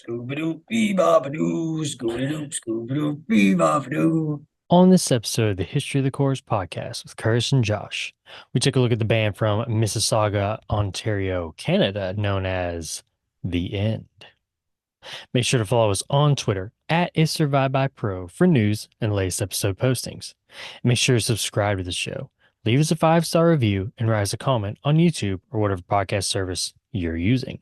Scooby-Doo, Scooby-Doo, Scooby-Doo. On this episode of the History of the Chorus podcast with Curtis and Josh, we take a look at the band from Mississauga, Ontario, Canada, known as The End. Make sure to follow us on Twitter at IsSurviveByPro for news and latest episode postings. And make sure to subscribe to the show, leave us a 5-star review, and write us a comment on YouTube or whatever podcast service you're using.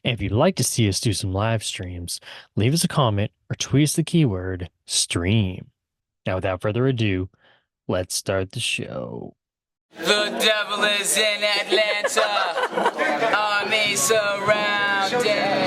And if you'd like to see us do some live streams, leave us a comment or tweet us the keyword stream. Now, without further ado, let's start the show. The devil is in Atlanta, army surrounded.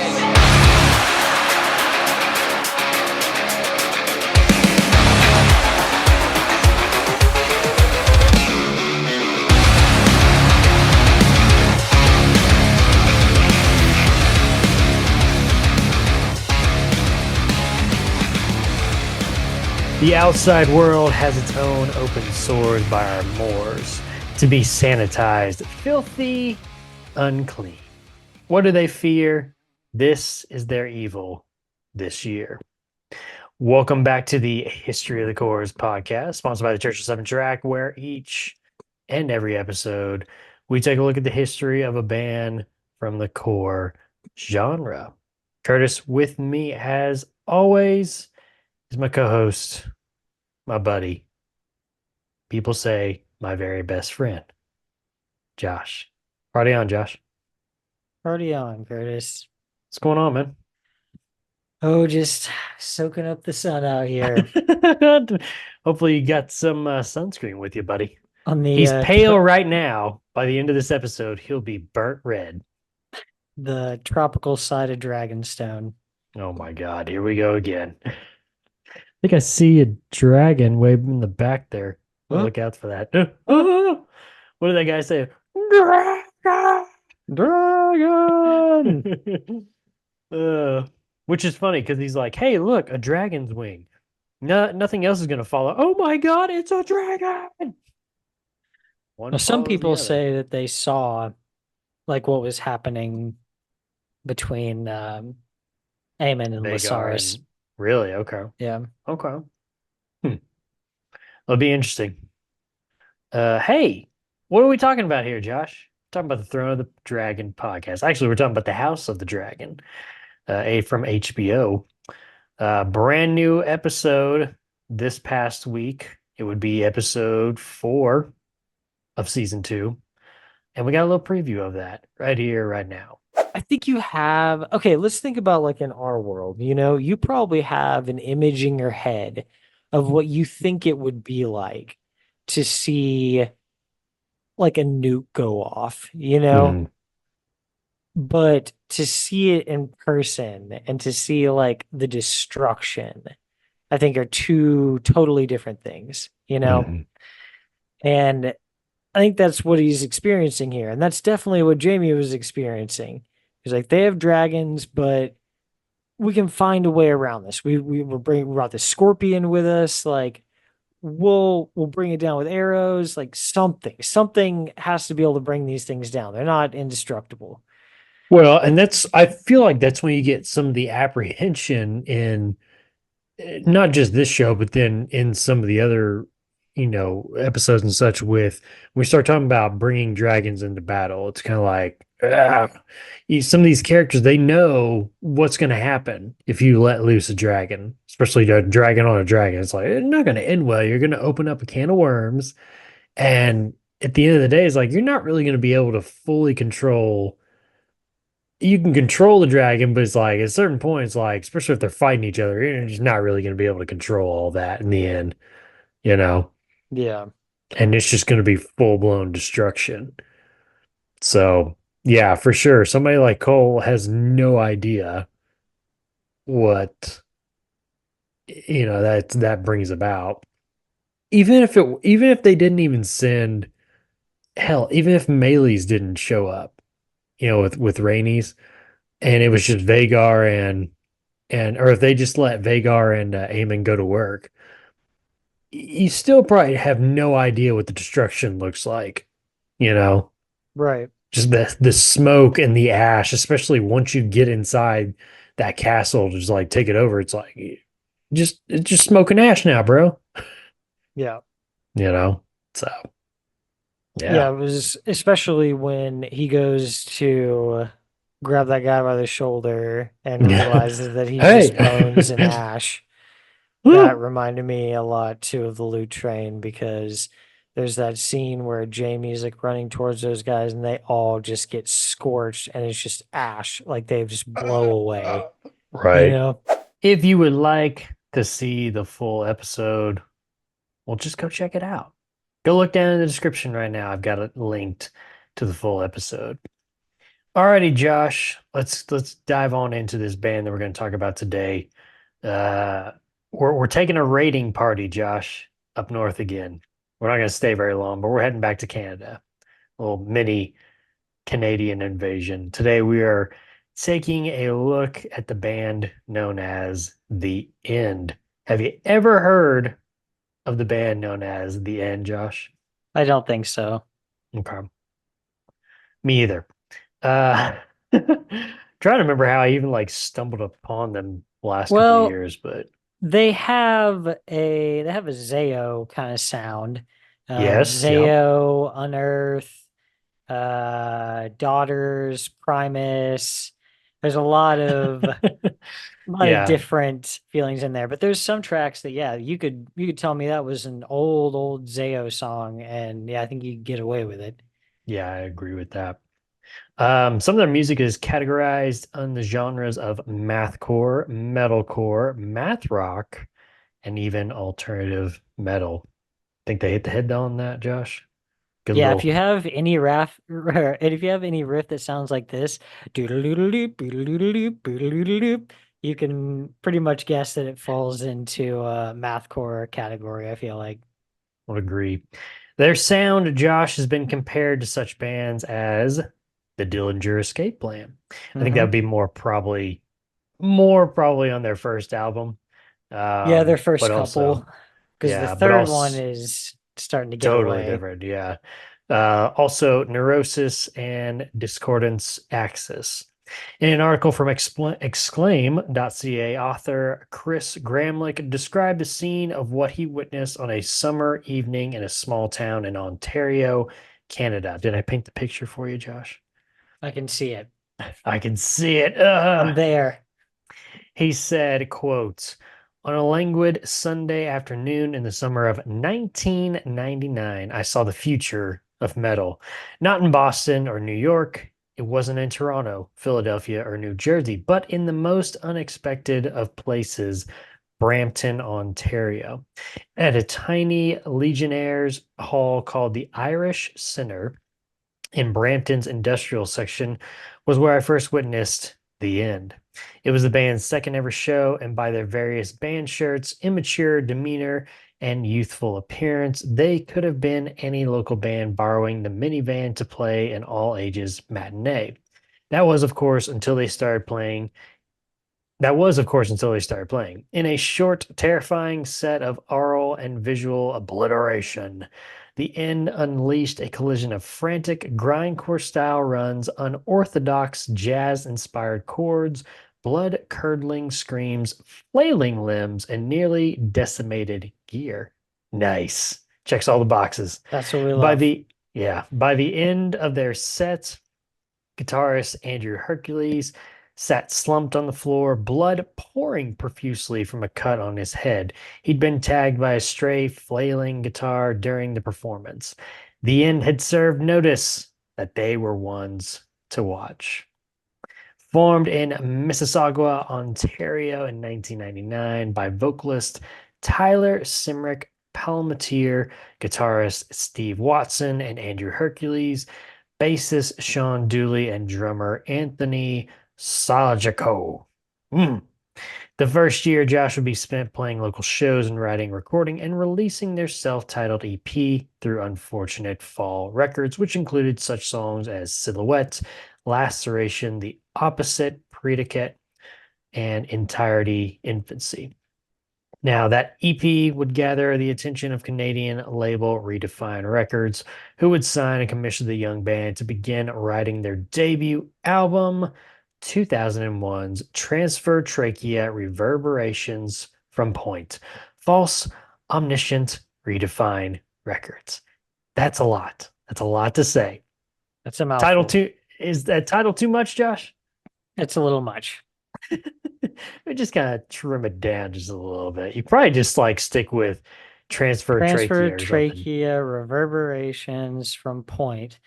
The outside world has its own open sores by our moors, to be sanitized, filthy, unclean. What do they fear? This is their evil this year. Welcome back to the History of the Chorus podcast, sponsored by the Church of Seven Track, where each and every episode we take a look at the history of a band from the core genre. Curtis, with me as always, is my co-host, my buddy. People say my very best friend, Josh. Party on, Josh. Party on, Curtis. What's going on, man? Oh, just soaking up the sun out here. Hopefully you got some sunscreen with you, buddy. On the He's pale right now. By the end of this episode, he'll be burnt red. the tropical side of Dragonstone. Oh my God, here we go again. I think I see a dragon way in the back there. Huh? Look out for that. What did that guy say? Dragon! Which is funny because he's like, hey, look, a dragon's wing. No, nothing else is going to follow. Oh my God, it's a dragon! Well, some people say that they saw like what was happening between Aemon and Lysaris. Really? Okay. Yeah. Okay. It'll be interesting. Hey, what are we talking about here, Josh? We're talking about the Throne of the Dragon podcast. Actually, we're talking about the House of the Dragon, from HBO. Brand new episode this past week. It would be episode 4 of season 2. And we got a little preview of that right here, right now. I think you have, okay, let's think about like in our world, you probably have an image in your head of what you think it would be like to see like a nuke go off, but to see it in person and to see like the destruction, I think are two totally different things, Mhm. and I think that's what he's experiencing here. And that's definitely what Jamie was experiencing. He's like, they have dragons, but we can find a way around this. We brought the scorpion with us. Like we'll bring it down with arrows. Like something has to be able to bring these things down. They're not indestructible. Well, and I feel like that's when you get some of the apprehension in not just this show, but then in some of the other, episodes and such with, when we start talking about bringing dragons into battle, it's kind of like, some of these characters, they know what's going to happen if you let loose a dragon, especially a dragon on a dragon. It's like, it's not going to end well. You're going to open up a can of worms. And at the end of the day, it's like, you're not really going to be able to fully control. You can control the dragon, but it's like at certain points, like, especially if they're fighting each other, you're just not really going to be able to control all that in the end, you know? Yeah. And it's just going to be full blown destruction. So, yeah, for sure. Somebody like Cole has no idea what that brings about. Even if they didn't even send, hell, even if Melees didn't show up, with Rhaenys, and it was just Vhagar or if they just let Vhagar and Aemon go to work, you still probably have no idea what the destruction looks like, Right. just the smoke and the ash, especially once you get inside that castle to just like take it over. It's like it's just smoking ash now, bro. Yeah. You know? So Yeah, yeah. it was especially when he goes to grab that guy by the shoulder and realizes that he's Hey. just bones and ash. That reminded me a lot too of the loot train because there's that scene where Jamie's like running towards those guys and they all just get scorched and it's just ash, like they just blow away, you Right. know? If you would like to see the full episode, well, just go check it out. Go look down in the description right now. I've got it linked to the full episode. Alrighty, Josh, let's dive on into this band that we're going to talk about today. Uh, we're taking a raiding party, Josh, up north again. We're not going to stay very long, but we're heading back to Canada. A little mini Canadian invasion. Today we are taking a look at the band known as The End. Have you ever heard of the band known as The End, Josh? I don't think so. Okay. Me either. Uh, trying to remember how I even like stumbled upon them last couple of Well, years, but they have a Zayo kind of sound. yes, yep. Zayo, Unearth, Daughters, Primus. There's a lot of Yeah, different feelings in there, but there's some tracks that yeah, you could tell me that was an old Zayo song, and yeah, I think you could get away with it. yeah, I agree with that. Some of their music is categorized on the genres of mathcore, metalcore, math rock, and even alternative metal. Think they hit the head on that, Josh? Good Yeah, if little. you have any riff, and if you have any riff that sounds like this, doodle-doodle-doop, doodle-doodle-doop, doodle-doodle-doop, you can pretty much guess that it falls into mathcore category, I feel like. Would agree. Their sound, Josh, has been compared to such bands as the Dillinger Escape Plan. I think that would Hmm. be more probably on their first album. Yeah, their But first couple, also, because the yeah, but third one also is starting to get totally away. different. Yeah. Also Neurosis and Discordance Axis. In an article from exclaim.ca, author Chris Gramlich described a scene of what he witnessed on a summer evening in a small town in Ontario, Canada. Did I paint the picture for you, Josh? I can see it. I can see it. I'm there. He said, quote, on a languid Sunday afternoon in the summer of 1999, I saw the future of metal. Not in Boston or New York. It wasn't in Toronto, Philadelphia, or New Jersey, but in the most unexpected of places, Brampton, Ontario. At a tiny Legionnaires' hall called the Irish Center in Brampton's industrial section was where I first witnessed The End. It was the band's second ever show, and by their various band shirts, immature demeanor, and youthful appearance, they could have been any local band borrowing the minivan to play an all ages matinee. That was, of course, until they started playing that was, of course, until they started playing. In a short, terrifying set of aural and visual obliteration, the end unleashed a collision of frantic grindcore style runs, unorthodox jazz inspired chords, blood curdling screams, flailing limbs, and nearly decimated gear. Nice. Checks all the boxes. That's what we By love. the by the end of their set, guitarist Andrew Hercules sat slumped on the floor, blood pouring profusely from a cut on his head. He'd been tagged by a stray, flailing guitar during the performance. The end had served notice that they were ones to watch. Formed in Mississauga, Ontario in 1999 by vocalist Tyler Simrick, Palmatier, guitarist Steve Watson, and Andrew Hercules, bassist Sean Dooley, and drummer Anthony Salajaco. The first year, Josh would be spent playing local shows and writing, recording, and releasing their self-titled EP through Unfortunate Fall Records, which included such songs as Silhouette, Laceration, The Opposite, Predicate, and Entirety Infancy. Now, that EP would gather the attention of Canadian label Redefine Records, who would sign and commission the young band to begin writing their debut album, 2001's Transfer Trachea Reverberations from Point. False, Omniscient, Redefine Records. That's a lot. That's a lot to say. That's a Title mouthful. two, is that title too much, Josh? It's a little much. We just kind of trim it down just a little bit. You probably just like stick with transfer Transfer trachea or something. trachea reverberations from point.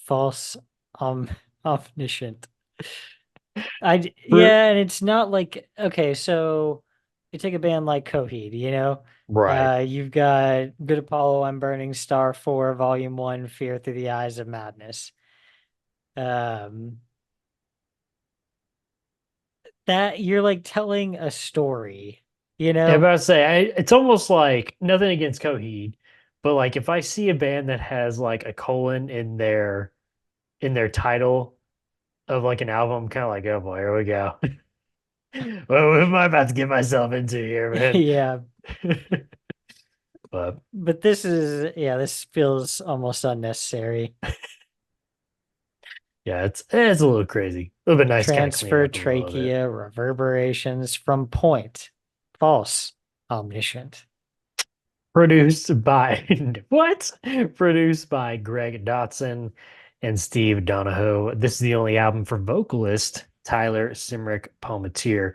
False omniscient. Yeah, and it's not like okay, so you take a band like Coheed, Right. you've got Good Apollo, I'm Burning Star 4, Volume 1, Fear Through the Eyes of Madness. Um that you're like telling a story, you Yeah, know? but I say it's almost like nothing against Coheed, but like if I see a band that has like a colon in their title of like an album, I'm kind of like, oh boy, here we go. Well, what am I about to get myself into here, man? Yeah, But but this feels almost unnecessary. yeah, it's a little crazy. A little bit nice, kind of clean it Transfer up a little bit. trachea reverberations from point. False. Omniscient. Produced by what? Produced by Greg Dotson and Steve Donahoe. This is the only album for vocalist Tyler Simrick Palmatier.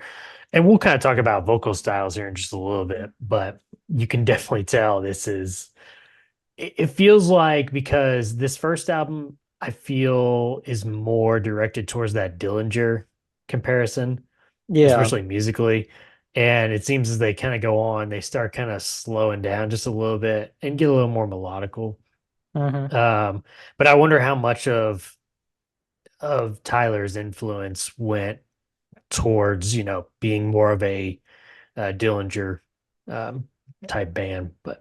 And we'll kind of talk about vocal styles here in just a little bit, but you can definitely tell it feels like because this first album I feel is more directed towards that Dillinger comparison, Yeah. especially musically. And it seems as they kind of go on, they start kind of slowing down just a little bit and get a little more melodical. Hmm. But I wonder how much of Tyler's influence went towards, being more of a Dillinger um, type band. But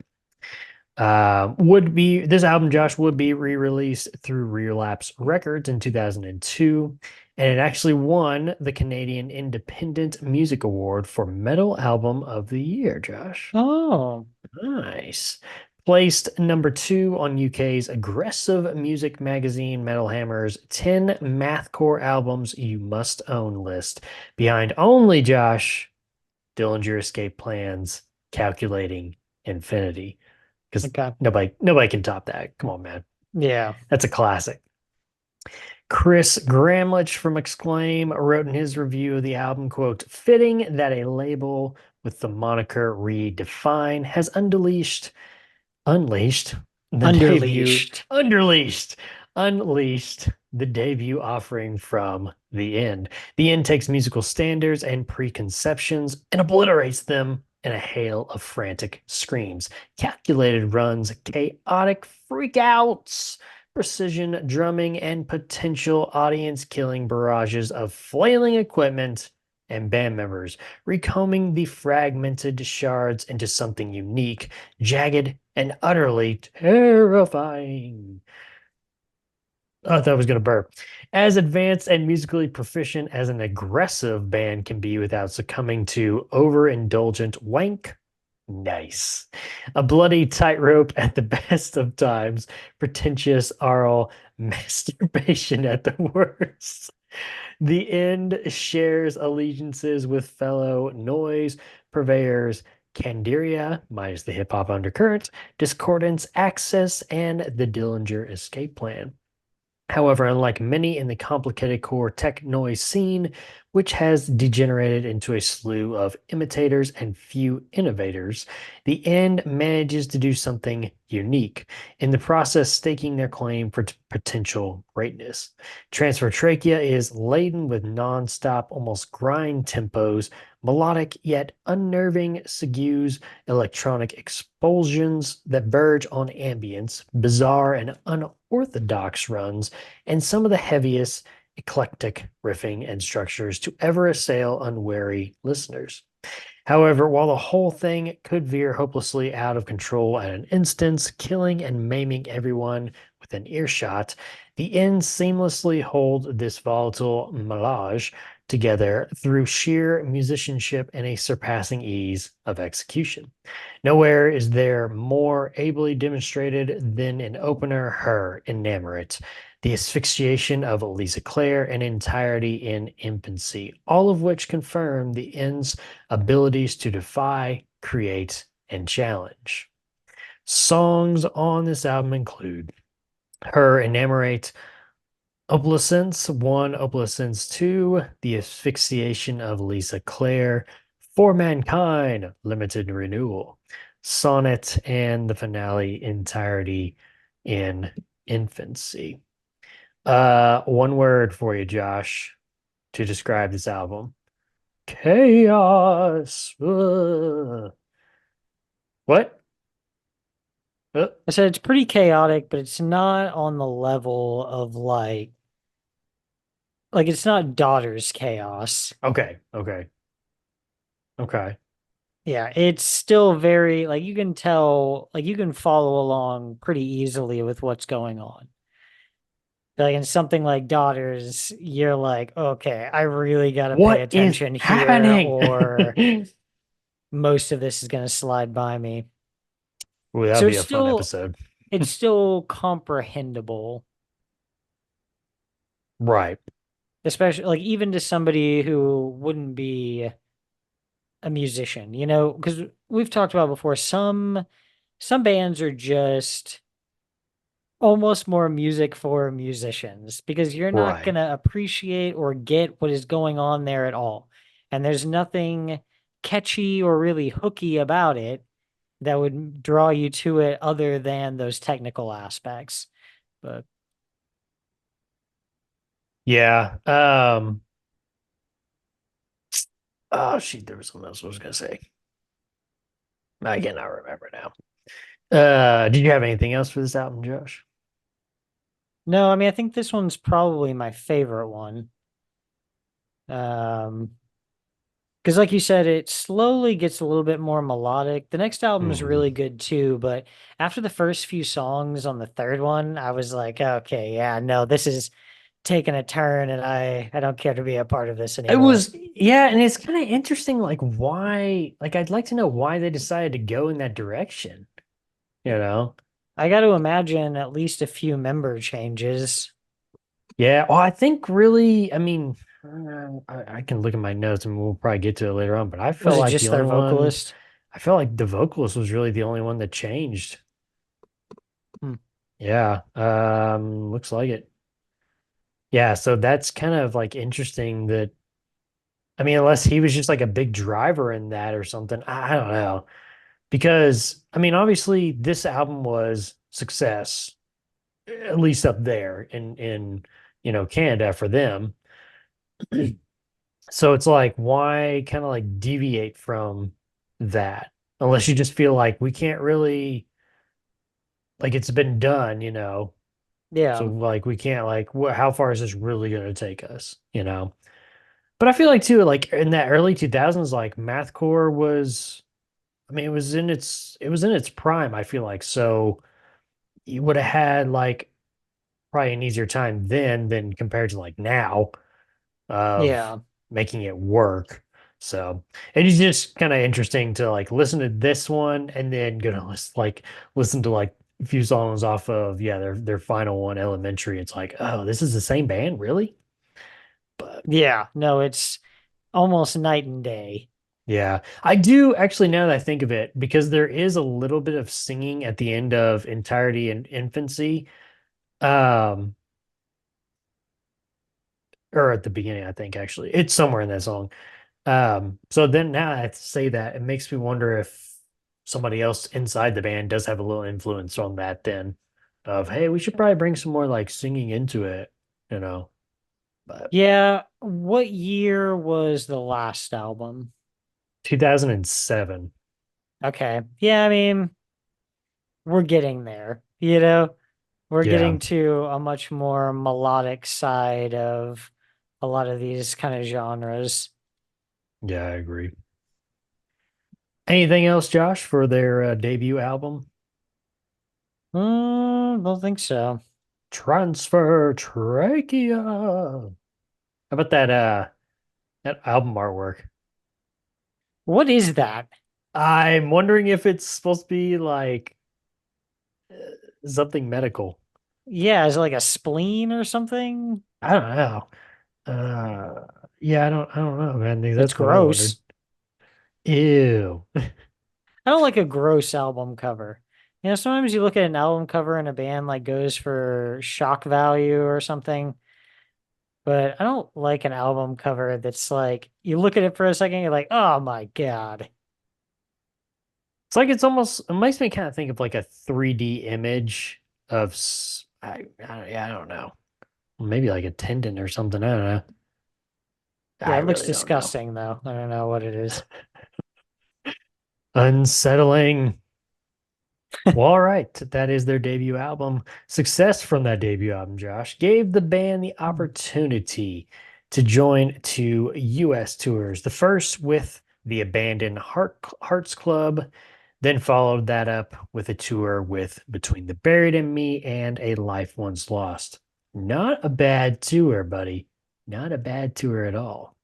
would be this album, Josh, would be re-released through Relapse Records in 2002, and it actually won the Canadian Independent Music Award for Metal Album of the Year, Josh. Oh. Nice. Placed number 2 on UK's aggressive music magazine Metal Hammer's 10 mathcore albums you must own list, behind only Josh Dillinger Escape Plans, Calculating Infinity, because Okay. nobody can top that. Come on, man. Yeah. That's a classic. Chris Gramlich from Exclaim wrote in his review of the album, quote, fitting that a label with the moniker Redefine has unleashed the debut, Underleashed. unleashed the debut offering from The End. The End takes musical standards and preconceptions and obliterates them in a hail of frantic screams, calculated runs, chaotic freakouts, precision drumming, and potential audience-killing barrages of flailing equipment and band members, recombing the fragmented shards into something unique, jagged, and utterly terrifying. I thought I was going to burp. As advanced and musically proficient as an aggressive band can be without succumbing to overindulgent wank. Nice. A bloody tightrope at the best of times, pretentious oral masturbation at the worst. The End shares allegiances with fellow noise purveyors Candiria, minus the hip hop undercurrent, Discordance Access, and the Dillinger Escape Plan. However, unlike many in the complicated core tech noise scene, which has degenerated into a slew of imitators and few innovators, The End manages to do something unique, in the process staking their claim for potential greatness. Transfer Trachea is laden with non-stop, almost grind tempos, melodic yet unnerving segues, electronic expulsions that verge on ambience, bizarre and unorthodox runs, and some of the heaviest eclectic riffing and structures to ever assail unwary listeners. However, while the whole thing could veer hopelessly out of control at an instance, killing and maiming everyone within earshot, The End seamlessly hold this volatile melange together through sheer musicianship and a surpassing ease of execution. Nowhere is there more ably demonstrated than in opener Her Enamourate. The Asphyxiation of Lisa Clare, and Entirety in Infancy, all of which confirm the end's abilities to defy, create, and challenge. Songs on this album include Her Enamorate, Opalescence 1, Opalescence 2, The Asphyxiation of Lisa Clare, For Mankind, Limited Renewal, Sonnet, and the finale, Entirety in Infancy. One word for you, Josh, to describe this album. Chaos. What? I said it's pretty chaotic, but it's not on the level of like it's not Daughter's chaos. Okay, okay, okay. Yeah, it's still very like you can tell, like you can follow along pretty easily with what's going on. Like in something like Daughters, you're like, okay, I really got to pay What is attention here, happening? or most of this is going to slide by me. Well, that'd So be a fun episode. it's still comprehensible, Right. especially like even to somebody who wouldn't be a musician, because we've talked about before, some bands are just almost more music for musicians because you're not Right. going to appreciate or get what is going on there at all. And there's nothing catchy or really hooky about it that would draw you to it other than those technical aspects. But Yeah. Oh shoot, there was something else I was gonna say. I cannot remember now. Did you have anything else for this album, Josh? no, I mean, I think this one's probably my favorite one. Um, because like you said, it slowly gets a little bit more melodic. The next album is Mhm. really good too, but after the first few songs on the third one, I was like, okay, yeah, no, this is taking a turn and I don't care to be a part of this It anymore. was, yeah, and it's kind of interesting, like why, like I'd like to know why they decided to go in that direction, you know? I got to imagine at least a few member changes. Yeah, well, I think really, I mean, I can look at my notes and we'll probably get to it later on, but I Was felt it like the just only their one, vocalist? I felt like the vocalist was really the only one that changed. Hmm. Yeah, looks like it. Yeah, so that's kind of like interesting that, I mean, unless he was just like a big driver in that or something, I don't know. Because, I mean, obviously this album was success, at least up there in Canada for them. So it's like, why kind of like deviate from that? Unless you just feel like we can't really, like it's been done. So Yeah. like we can't like, how far is this really going to take us? But I feel like too, like in that early 2000s, like mathcore was, I mean, it was in its prime, I feel like. So you would have had like probably an easier time then than compared to like now of Yeah. making it work. So it is just kind of interesting to like listen to this one and then gonna listen to like a few songs off of their final one, Elementary. It's like, oh, this is the same band, really? But Yeah. No, it's almost night and day. yeah, I do actually, now that I think of it, because there is a little bit of singing at the end of Entirety and Infancy. Um, or at the beginning, I think actually. It's somewhere in that song. So then now I say that it makes me wonder if somebody else inside the band does have a little influence on that then of, hey, we should probably bring some more like singing into it, you know. But Yeah. What year was the last album? 2007. Okay. Yeah, I mean, we're getting there. We're Yeah. getting to a much more melodic side of a lot of these kind of genres. Yeah, I agree. Anything else, Josh, for their debut album? Don't think so. Transfer Trachea. How about that album artwork? What is that? I'm wondering if it's supposed to be like something medical. Yeah, is it like a spleen or something? I don't know. Yeah, I don't know, man. It's That's what I wondered. gross. Ew. I don't like a gross album cover. Sometimes you look at an album cover and a band like goes for shock value or something, but I don't like an album cover that's like you look at it for a second, you're like, oh my God. It's like it's almost it makes me kind of think of like a 3D image of yeah, I don't know. Maybe like a tendon or something. I don't know. Yeah, I it looks really don't know. disgusting though. I don't know what it is. Unsettling. Well, all right. That is their debut album. Success from that debut album, Josh, gave the band the opportunity to join 2 US tours. The first with the Abandoned Hearts Club, then followed that up with a tour with Between the Buried and Me and A Life Once Lost. Not a bad tour, buddy. Not a bad tour at all.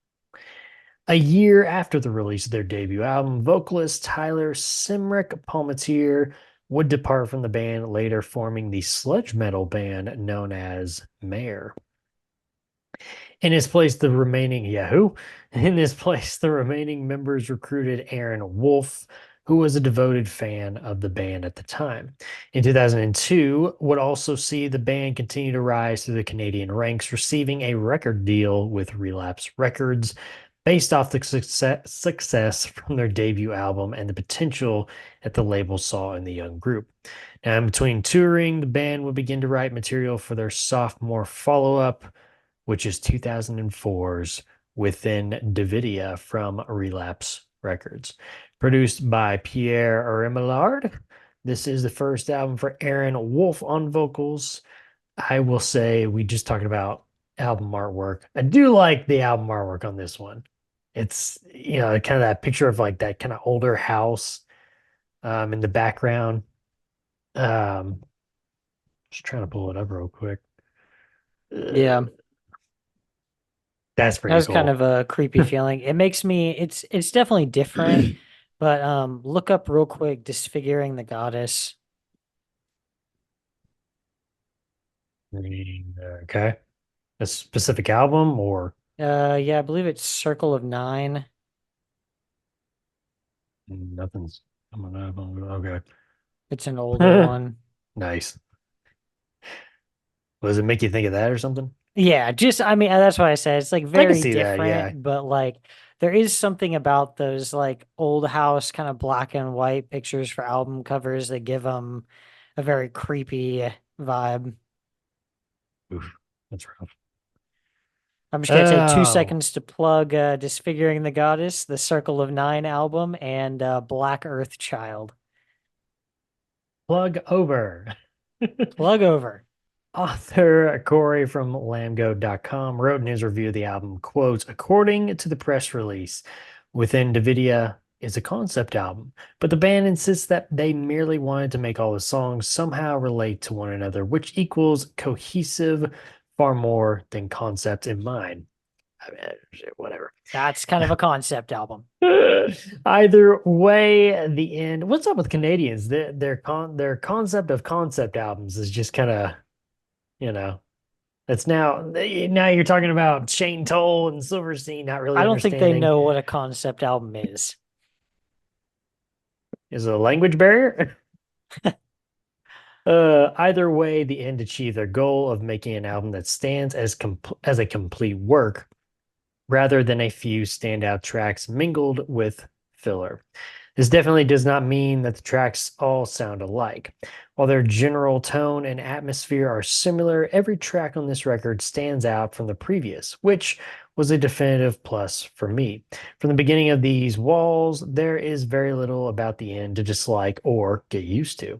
A year after the release of their debut album, vocalist Tyler Simrick Palmatier would depart from the band, later forming the sludge metal band known as Mare. In his place, the remaining Yahoo. In his place, the remaining members recruited Aaron Wolf, who was a devoted fan of the band at the time. In 2002, would also see the band continue to rise through the Canadian ranks, receiving a record deal with Relapse Records, based off the success from their debut album and the potential that the label saw in the young group. Now, in between touring, the band would begin to write material for their sophomore follow-up, which is 2004's Within Davidia from Relapse Records. Produced by Pierre Remillard, this is the first album for Aaron Wolf on vocals. I will say, we just talked about album artwork. I do like the album artwork on this one. It's, kind of that picture of like that kind of older house in the background. Um, just trying to pull it up real quick. Yeah, That's that pretty was kind cool. of a creepy feeling. It makes me it's definitely different, but look up real quick, Disfiguring the Goddess. Okay. A specific album or Yeah, I believe it's Circle of Nine. nothing's coming up. Okay. It's an older one. Nice. Does it make you think of that or something? Yeah, just I mean that's why I said it's like I can very see that, yeah. different, but like there is something about those like old house kind of black and white pictures for album covers that give them a very creepy vibe. Oof, that's rough. I'm just gonna take two Oh, seconds to plug Disfiguring the Goddess, the Circle of Nine album, and Black Earth Child. plug over. Plug over. Author Corey from Lambgo.com wrote in his review of the album, quote, according to the press release, Within Davidia is a concept album, but the band insists that they merely wanted to make all the songs somehow relate to one another, which equals cohesive far more than concept in mind. I mean, whatever. That's kind of a concept album. Either way, the end. What's up with Canadians? Their concept of concept albums is just kind of, you know, it's now you're talking about Shane Toll and Silverstein not really I don't think they understanding. know what a concept album is. Is it a language barrier? Either way, the end achieved their goal of making an album that stands as a complete work rather than a few standout tracks mingled with filler. This definitely does not mean that the tracks all sound alike. While their general tone and atmosphere are similar, every track on this record stands out from the previous, which was a definitive plus for me. From the beginning of these walls, there is very little about the end to dislike or get used to.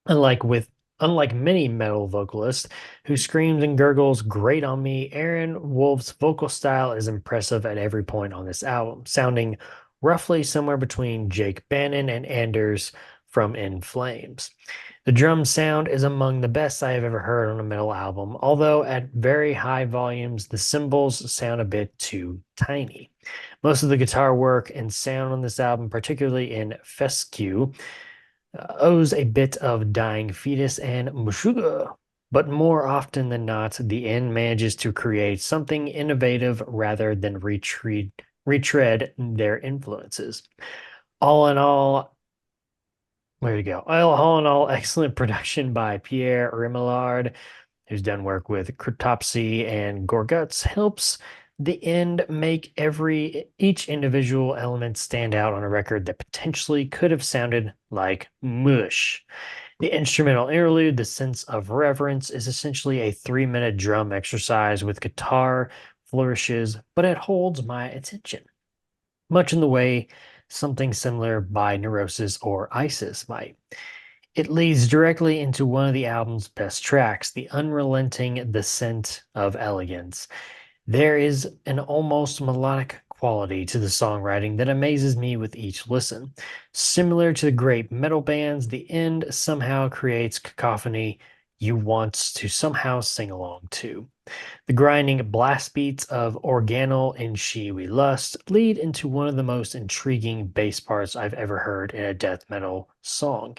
Unlike with Unlike many metal vocalists who screams and gurgles great on me, Aaron Wolf's vocal style is impressive at every point on this album, sounding roughly somewhere between Jake Bannon and Anders from In Flames. The drum sound is among the best I have ever heard on a metal album, although at very high volumes, the cymbals sound a bit too tiny. Most of the guitar work and sound on this album, particularly in Fescue, owes a bit of Dying Fetus and Meshuggah, but more often than not, the end manages to create something innovative rather than retread their influences. All in all, there you go. All in all, excellent production by Pierre Rimillard, who's done work with Cryptopsy and Gorguts, helps the end make each individual element stand out on a record that potentially could have sounded like mush. The instrumental interlude, The Sense of Reverence, is essentially a 3-minute drum exercise with guitar flourishes, but it holds my attention, much in the way something similar by Neurosis or Isis might. It leads directly into one of the album's best tracks, the unrelenting descent of elegance. There is an almost melodic quality to the songwriting that amazes me with each listen. Similar to the great metal bands, the end somehow creates cacophony you want to somehow sing along to. The grinding blast beats of Organal and She We Lust lead into one of the most intriguing bass parts I've ever heard in a death metal song,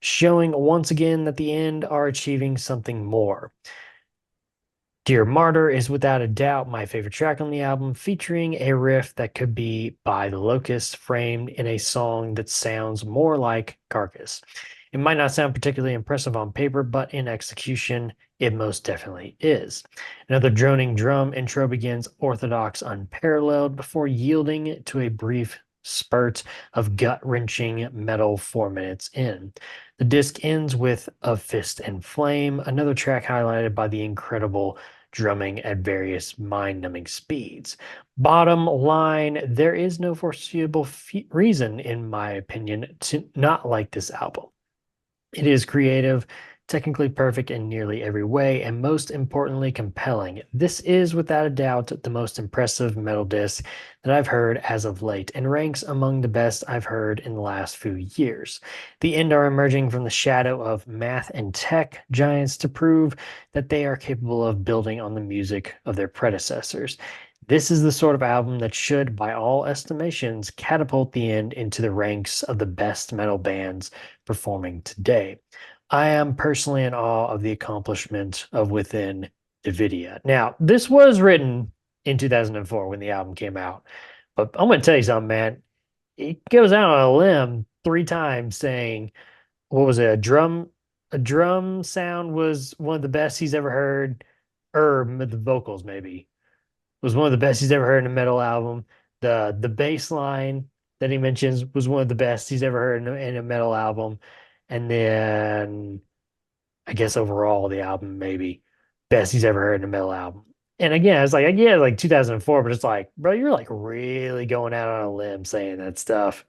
showing once again that the end are achieving something more. Dear Martyr is without a doubt my favorite track on the album, featuring a riff that could be by The Locust, framed in a song that sounds more like Carcass. It might not sound particularly impressive on paper, but in execution, it most definitely is. Another droning drum intro begins orthodox, unparalleled, before yielding to a brief spurt of gut-wrenching metal 4 minutes in. The disc ends with Of Fist and Flame, another track highlighted by the incredible drumming at various mind-numbing speeds. Bottom line, there is no foreseeable reason, in my opinion, to not like this album. It is creative, technically perfect in nearly every way, and most importantly, compelling. This is, without a doubt, the most impressive metal disc that I've heard as of late, and ranks among the best I've heard in the last few years. The End are emerging from the shadow of math and tech giants to prove that they are capable of building on the music of their predecessors. This is the sort of album that should, by all estimations, catapult the End into the ranks of the best metal bands performing today. I am personally in awe of the accomplishment of Within Dividia. Now, this was written in 2004 when the album came out, but I'm going to tell you something, man. It goes out on a limb 3 times saying, what was it? A drum sound was one of the best he's ever heard, or the vocals maybe was one of the best he's ever heard in a metal album. The bass line that he mentions was one of the best he's ever heard in a metal album. And then I guess overall the album maybe best he's ever heard in a metal album. And again, it's like, yeah, like 2004, but it's like, bro, you're like really going out on a limb saying that stuff,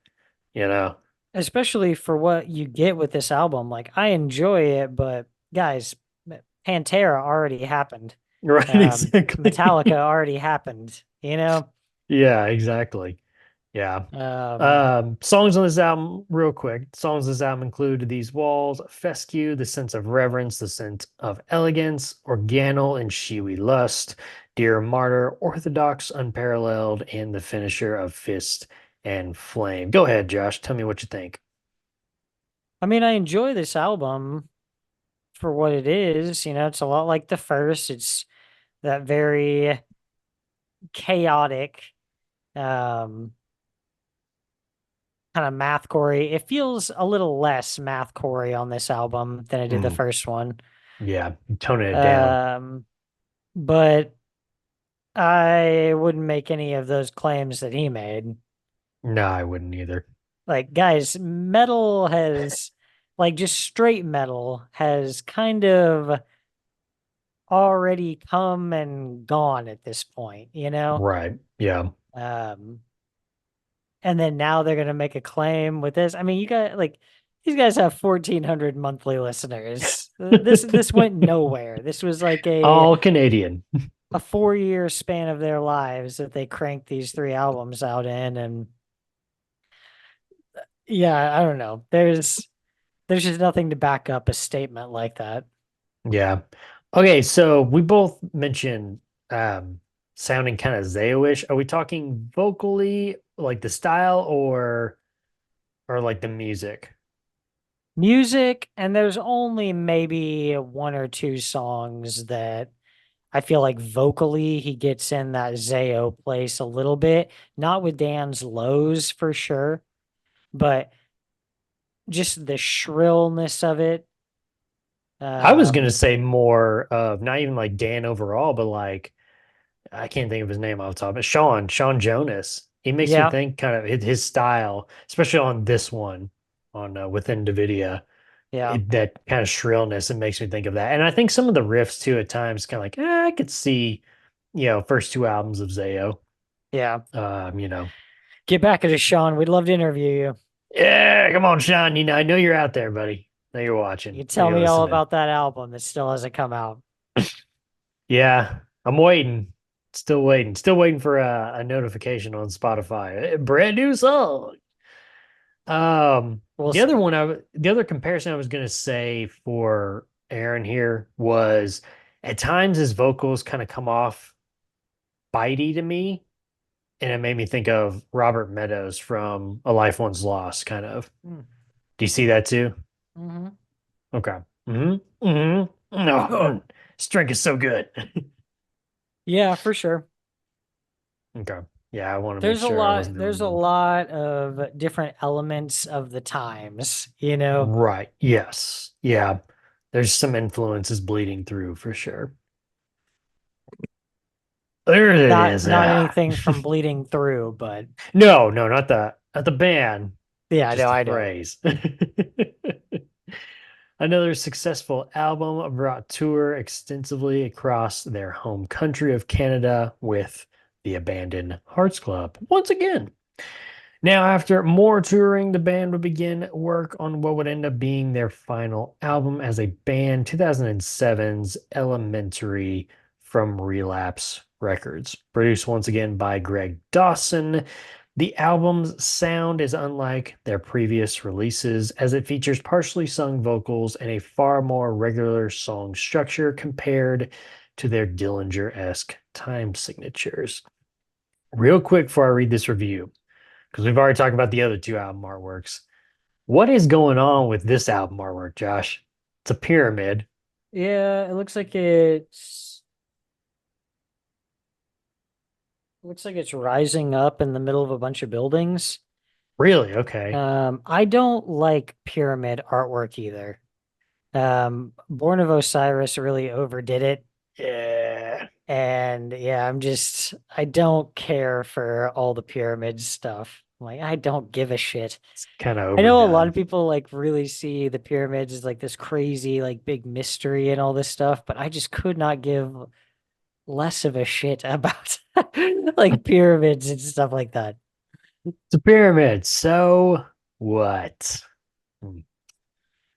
you know? Especially for what you get with this album. Like, I enjoy it, but guys, Pantera already happened. Right, exactly. Metallica already happened, you know? Yeah, exactly. Yeah. Songs on this album, real quick. Songs on this album include These Walls, Fescue, The Sense of Reverence, The Sense of Elegance, Organal, and She We Lust, Dear Martyr, Orthodox, Unparalleled, and the finisher of Fist and Flame. Go ahead, Josh. Tell me what you think. I mean, I enjoy this album for what it is. You know, it's a lot like the first. It's that very chaotic, um, kind of mathcore. It feels a little less mathcore on this album than it did the first one. Yeah, toning it down. But I wouldn't make any of those claims that he made. No, I wouldn't either. Like, guys, metal has, like, just straight metal has kind of already come and gone at this point, you know? Right. Yeah. Um, and then now they're gonna make a claim with this. I mean, you got like these guys have 1,400 monthly listeners. This went nowhere. This was like All Canadian. a 4-year span of their lives that they cranked these 3 albums out in, and yeah, I don't know. There's just nothing to back up a statement like that. Yeah. Okay, so we both mentioned sounding kind of Zayo-ish. Are we talking vocally, like the style, or like the music? music, and there's only maybe one or two songs that I feel like vocally he gets in that Zayo place a little bit. Not with Dan's lows for sure, but just the shrillness of it. I was gonna Um, say more of not even like Dan overall, but like I can't think of his name off the top, but Sean Jonas. He makes me yeah, think kind of his style, especially on this one, on Within Davidia, yeah, that kind of shrillness. It makes me think of that, and I think some of the riffs too at times, kind of like I could see, first two albums of Zayo. yeah. You know, Get back at us, Sean. We'd love to interview you. yeah, come on, Sean. I know you're out there, buddy. I know you're watching. You I know tell you're me all listening. about that album that still hasn't come out. Yeah, I'm waiting. Still waiting for a notification on Spotify. Brand new song. We'll see. The other comparison I was gonna say for Aaron here was at times his vocals kind of come off bitey to me, and it made me think of Robert Meadows from A Life Once Lost, kind of. Do you see that too? Mm-hmm. Okay. Mm-hmm. Mm-hmm. No, this drink is so good. Yeah, for sure. Okay. Yeah, I want to make sure I wasn't the There's only a one. lot of different elements of the times, you know. Right. Yes. Yeah. There's some influences bleeding through for sure. There it is. Not Ah. anything from bleeding through, but No, no, not the band, yeah, just no, the I know. phrase. Another successful album brought tour extensively across their home country of Canada with the Abandoned Hearts Club. Once again, now, after more touring, the band would begin work on what would end up being their final album as a band, 2007's Elementary from Relapse Records. Produced once again by Greg Dawson, the album's sound is unlike their previous releases as it features partially sung vocals and a far more regular song structure compared to their Dillinger-esque time signatures. Real quick before I read this review, because we've already talked about the other two album artworks. What is going on with this album artwork, Josh? It's a pyramid. Yeah, it looks like it's rising up in the middle of a bunch of buildings. Really? Okay. I don't like pyramid artwork either. Born of Osiris really overdid it. Yeah. And yeah, I don't care for all the pyramid stuff. Like, I don't give a shit. It's kind of I know a lot of overdone. people like really see the pyramids as like this crazy, like big mystery and all this stuff, but I just could not give less of a shit about like pyramids and stuff like that. It's a pyramid. So what? Hmm.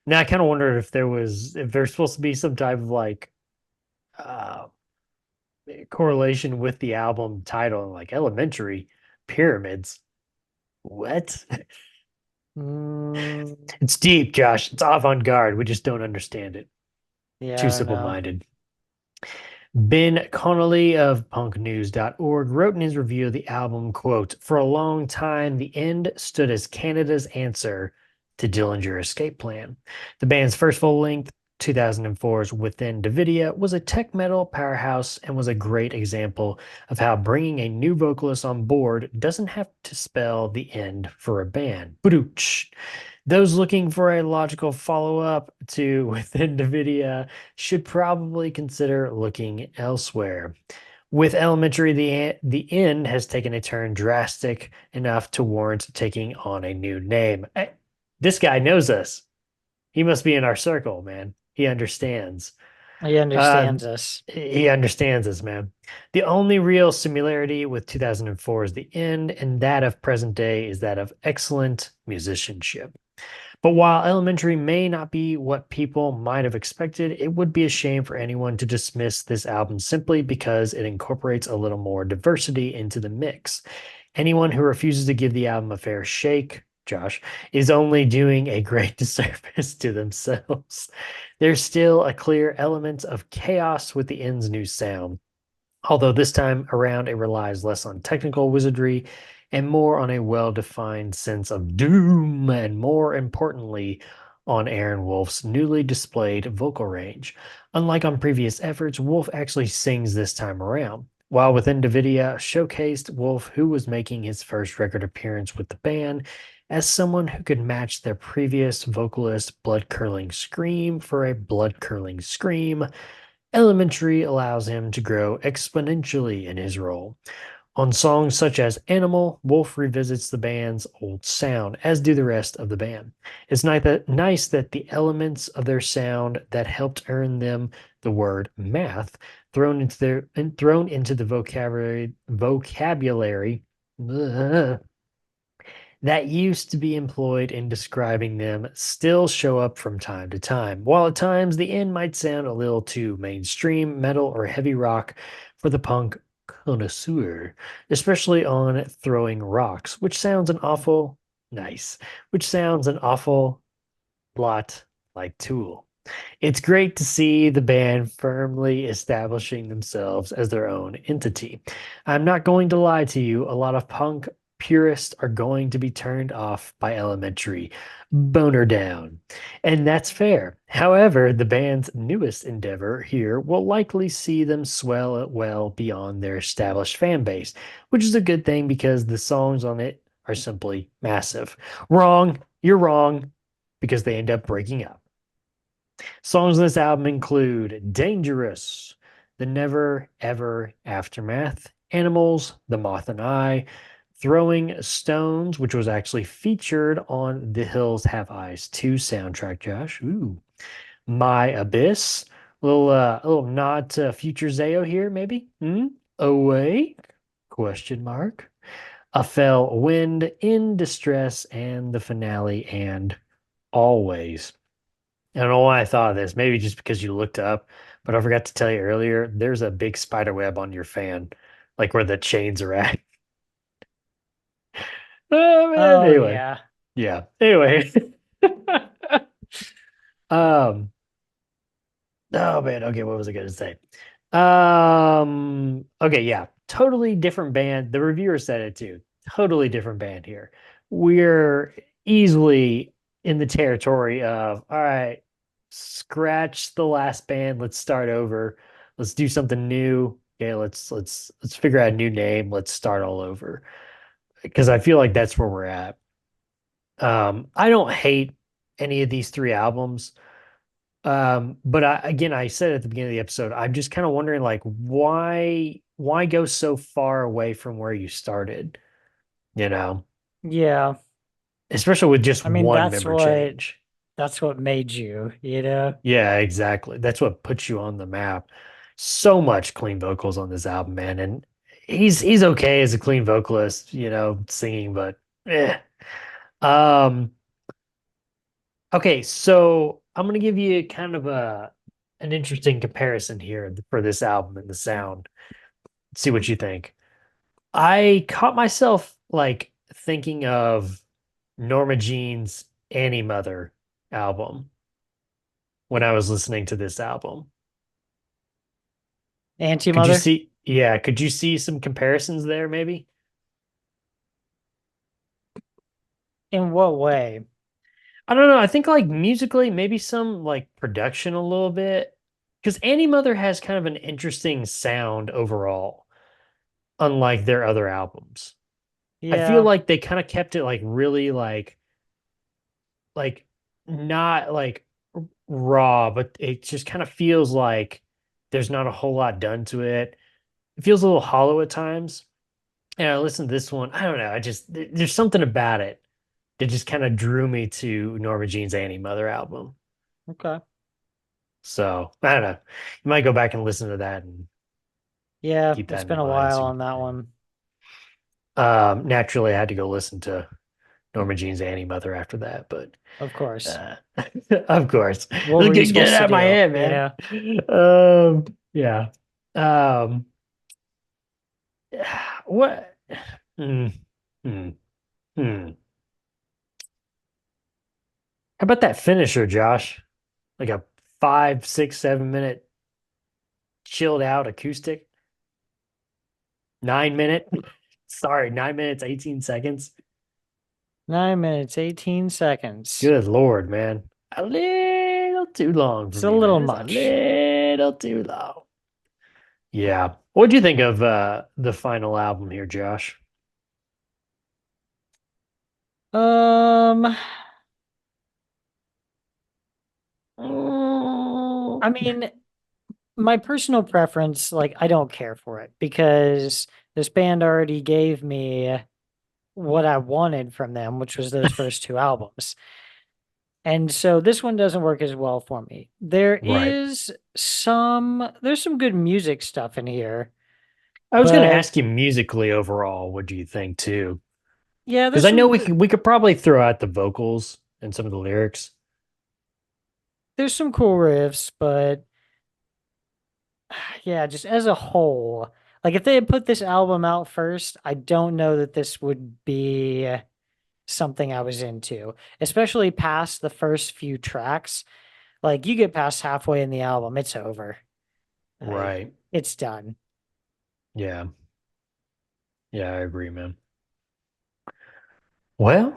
Now I kind of wondered if there's supposed to be some type of like uh correlation with the album title, like elementary pyramids. What? Mm, It's deep, Josh. It's avant-garde. We just don't understand it. yeah, Too I don't know. simple-minded. Ben Connolly of punknews.org wrote in his review of the album, quote, "For a long time, The End stood as Canada's answer to Dillinger Escape Plan. The band's first full-length 2004's Within Davidia was a tech metal powerhouse and was a great example of how bringing a new vocalist on board doesn't have to spell the end for a band. Badooch. Those looking for a logical follow-up to Within Davidia should probably consider looking elsewhere. With Elementary, the end has taken a turn drastic enough to warrant taking on a new name. This guy knows us. He must be in our circle, man. He understands. He Uh, understands us. he understands us, man. The only real similarity with 2004 is the end, and that of present day is that of excellent musicianship. But while Elementary may not be what people might have expected, it would be a shame for anyone to dismiss this album simply because it incorporates a little more diversity into the mix. Anyone who refuses to give the album a fair shake, Josh, is only doing a great disservice to themselves. There's still a clear element of chaos with the End's new sound, although this time around it relies less on technical wizardry and more on a well defined sense of doom, and more importantly, on Aaron Wolf's newly displayed vocal range. Unlike on previous efforts, Wolf actually sings this time around. While within Davidia showcased Wolf, who was making his first record appearance with the band, as someone who could match their previous vocalist blood curdling scream for a blood curdling scream, Elementary allows him to grow exponentially in his role. On songs such as Animal, Wolf revisits the band's old sound, as do the rest of the band. It's nice that the elements of their sound that helped earn them the word math thrown into the vocabulary that used to be employed in describing them still show up from time to time, while at times the end might sound a little too mainstream, metal, or heavy rock for the punk connoisseur, especially on Throwing Rocks, which sounds an awful which sounds an awful lot like Tool. It's great to see the band firmly establishing themselves as their own entity. I'm not going to lie to you, a lot of punk purists are going to be turned off by Elementary, Boner Down. And that's fair. However, the band's newest endeavor here will likely see them swell well beyond their established fan base, which is a good thing because the songs on it are simply massive. Wrong, you're wrong, because they end up breaking up. Songs on this album include Dangerous, The Never Ever Aftermath, Animals, The Moth and I, Throwing Stones, which was actually featured on The Hills Have Eyes 2 soundtrack, Josh. Ooh. My Abyss, a little nod to future Zayo here, maybe. Awake? Question mark. A Fell Wind, In Distress, and the finale, and Always. I don't know why I thought of this. Maybe just because you looked up, but I forgot to tell you earlier. There's a big spider web on your fan, like where the chains are at. Oh man. Oh Anyway, yeah. yeah. Anyway, um. Oh man. Okay, what was I gonna say? Okay, yeah. Totally different band. The reviewer said it too. Totally different band here. We're easily in the territory of all right, scratch the last band, let's start over. Let's do something new. Okay, let's figure out a new name. Let's start all over. Because I feel like that's where we're at. I don't hate any of these three albums. But again, I said at the beginning of the episode, I'm just kind of wondering like why go so far away from where you started, you know, Yeah. especially with just I mean, one member change. that's what made you, you know? Yeah, exactly. That's what puts you on the map. So much clean vocals on this album, man. And he's okay as a clean vocalist, singing, but eh. Um, okay, so I'm gonna give you kind of an interesting comparison here for this album and the sound. See what you think. I caught myself like thinking of Norma Jean's Annie Mother album when I was listening to this album. Could you Anti-Mother? see, yeah, could you see some comparisons there maybe? In what way? I don't know. I think like musically, maybe some like production a little bit. Because Annie Mother has kind of an interesting sound overall, unlike their other albums. I feel Yeah. like they kind of kept it like really like not like raw, but it just kind of feels like there's not a whole lot done to it. It feels a little hollow at times. And I listened to this one. I don't know. There's something about it that just kind of drew me to Norma Jean's Annie Mother album. Okay. So I don't know. You might go back and listen to that and Yeah, keep it's that in been a mind. while See what on you that think. one. Naturally, I had to go listen to Norma Jean's Annie Mother after that, but Of course. uh, of course, What were you get supposed it out to of my do? head, You man. know? Yeah. Um, what? Hmm, hmm, hmm. How about that finisher, Josh? Like a 5, 6, 7 minute chilled out acoustic. 9 minute. Sorry, 9 minutes, 18 seconds. 9 minutes, 18 seconds. Good Lord, man. A little too long for It's a me, little man. It's a much. little too long. Yeah. What do you think of the final album here, Josh? Um, Mm, I mean, my personal preference, like, I don't care for it because this band already gave me what I wanted from them, which was those first two albums. And so this one doesn't work as well for me. right. There's some good music stuff in here, I was going to but ask you musically overall, what do you think too? yeah, Because I know we could probably throw out the vocals and some of the lyrics. there's some cool riffs, but yeah, just as a whole, like if they had put this album out first, I don't know that this would be something I was into, especially past the first few tracks. Like you get past halfway in the album, it's over. Like Right. it's done. Yeah. Yeah, I agree, man. Well,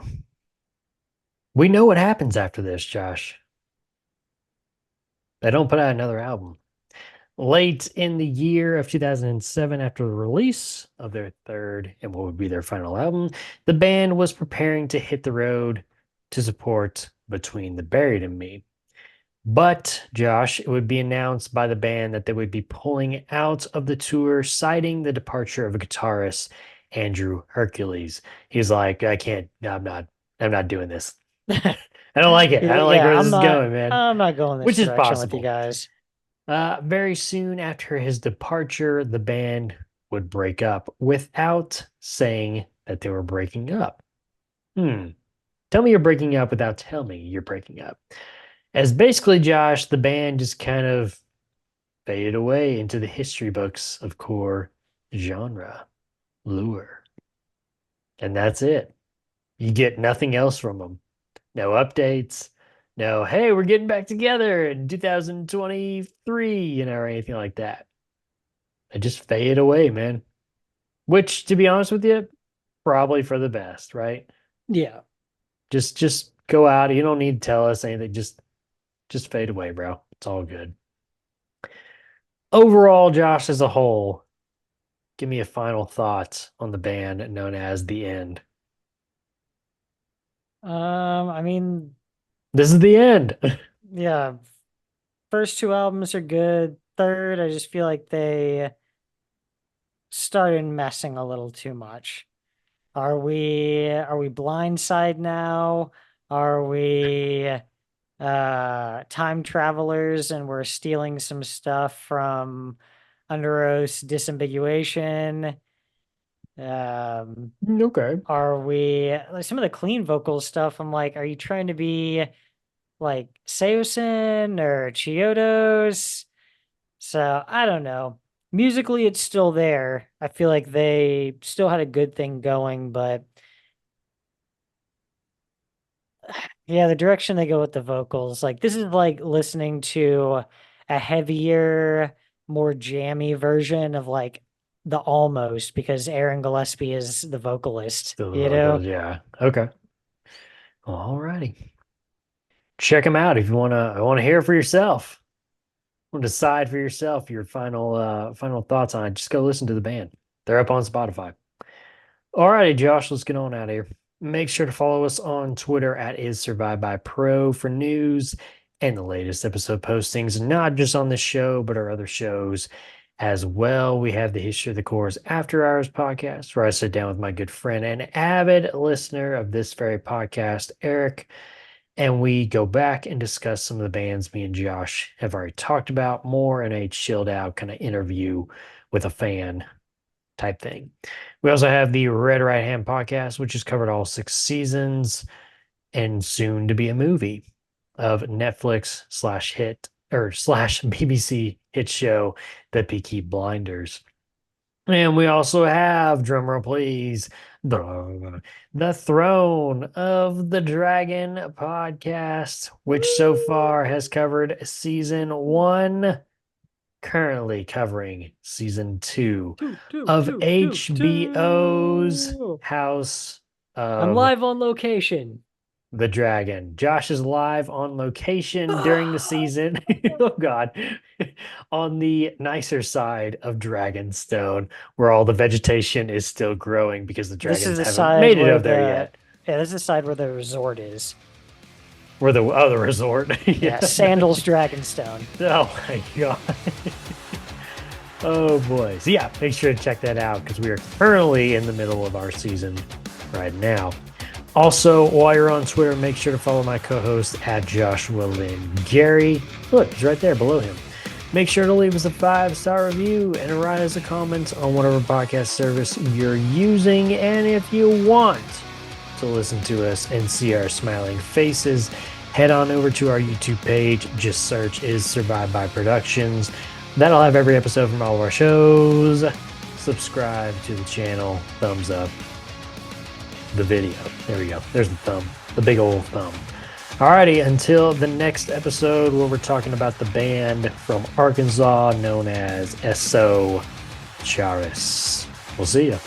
we know what happens after this, Josh. They don't put out another album. Late in the year of 2007, after the release of their third and what would be their final album, the band was preparing to hit the road to support Between the Buried and Me. But, Josh, it would be announced by the band that they would be pulling out of the tour, citing the departure of a guitarist, Andrew Hercules. He's like, I can't, no, I'm not doing this. I don't like it. I don't like Yeah, where this is going, man. I'm not going this Which is direction with you possible. guys. Very soon after his departure, the band would break up without saying that they were breaking up. Hmm. Tell me you're breaking up without telling me you're breaking up. As basically, Josh, the band just kind of faded away into the history books of core genre lure. And that's it. You get nothing else from them. No updates. No, hey, we're getting back together in 2023, or anything like that. They just fade away, man. Which, to be honest with you, probably for the best, right? Yeah. Just go out. You don't need to tell us anything. Just fade away, bro. It's all good. Overall, Josh, as a whole, give me a final thought on the band known as The End. I mean, This is the end. yeah, first two albums are good. Third, I just feel like they started messing a little too much. Are we Blindside now? Are we time travelers and we're stealing some stuff from Under Oath's Disambiguation? Um Okay. are we like some of the clean vocal stuff? I'm like, are you trying to be like Seosin or Chiodos? So I don't know. Musically, it's still there. I feel like they still had a good thing going, but yeah, the direction they go with the vocals, like this is like listening to a heavier, more jammy version of like the Almost because Aaron Gillespie is the vocalist, Still the you know? vocals, yeah. Okay. All righty. Check them out if you wanna hear it for yourself. Want to decide for yourself your final thoughts on it. Just go listen to the band. They're up on Spotify. All righty, Josh, let's get on out of here. Make sure to follow us on Twitter at @IsSurvivedByPro for news and the latest episode postings, not just on this show, but our other shows as well. We have the History of the Core's After Hours podcast, where I sit down with my good friend and avid listener of this very podcast, Eric, and we go back and discuss some of the bands me and Josh have already talked about more in a chilled out kind of interview with a fan type thing. We also have the Red Right Hand podcast, which has covered all 6 seasons and soon to be a movie of Netflix slash hit or slash BBC hit show, The Peaky Blinders. And we also have, drumroll please, the Throne of the Dragon podcast, which so far has covered season 1, currently covering season 2 of HBO's Two. House I'm of live on location. the dragon. Josh is live on location during the season. Oh God. On the nicer side of Dragonstone, where all the vegetation is still growing because the This is dragons the haven't side made it where over there yet. Yeah, this is the side where the resort is. Where the other resort. Yeah, Sandals Dragonstone. Oh my God. Oh boy. So yeah, make sure to check that out because we are currently in the middle of our season right now. Also, while you're on Twitter, make sure to follow my co-host at Joshua Lynn Gary. Look, he's right there below him. Make sure to leave us a 5-star review and write us a comment on whatever podcast service you're using. And if you want to listen to us and see our smiling faces, head on over to our YouTube page. Just search Is Survived by Productions. That'll have every episode from all of our shows. Subscribe to the channel. Thumbs up the video. There we go. There's the thumb. The big old thumb. Alrighty, until the next episode where we're talking about the band from Arkansas known as S.O. Charis. We'll see ya.